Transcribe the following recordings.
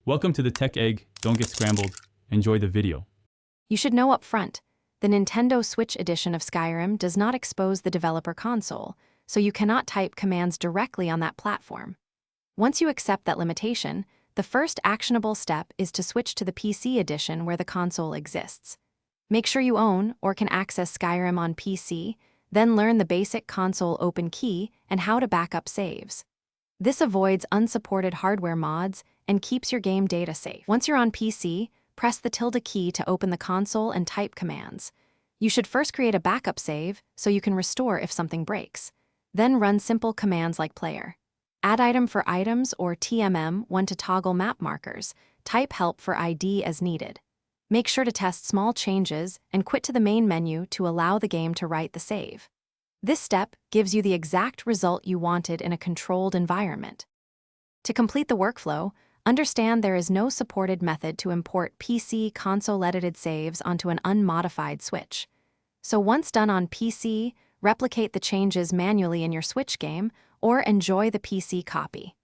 Welcome to the Tech Egg. Don't get scrambled. Enjoy the video. You should know up front, the Nintendo Switch edition of Skyrim does not expose the developer console, so you cannot type commands directly on that platform. Once you accept that limitation, the first actionable step is to switch to the PC edition where the console exists. Make sure you own or can access Skyrim on PC, then learn the basic console open key and how to back up saves. This avoids unsupported hardware mods and keeps your game data safe. Once you're on PC, press the tilde key to open the console and type commands. You should first create a backup save so you can restore if something breaks. Then run simple commands like player. Add item for items or TMM to toggle map markers. Type help for ID as needed. Make sure to test small changes and quit to the main menu to allow the game to write the save. This step gives you the exact result you wanted in a controlled environment. To complete the workflow, understand there is no supported method to import PC console-edited saves onto an unmodified Switch. So once done on PC, replicate the changes manually in your Switch game or enjoy the PC copy.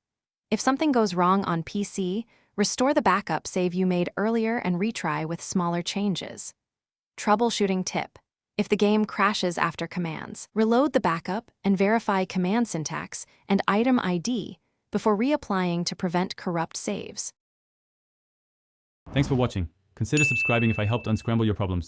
If something goes wrong on PC, restore the backup save you made earlier and retry with smaller changes. Troubleshooting tip. If the game crashes after commands, reload the backup and verify command syntax and item ID before reapplying to prevent corrupt saves. Thanks for watching. Consider subscribing if I helped unscramble your problems.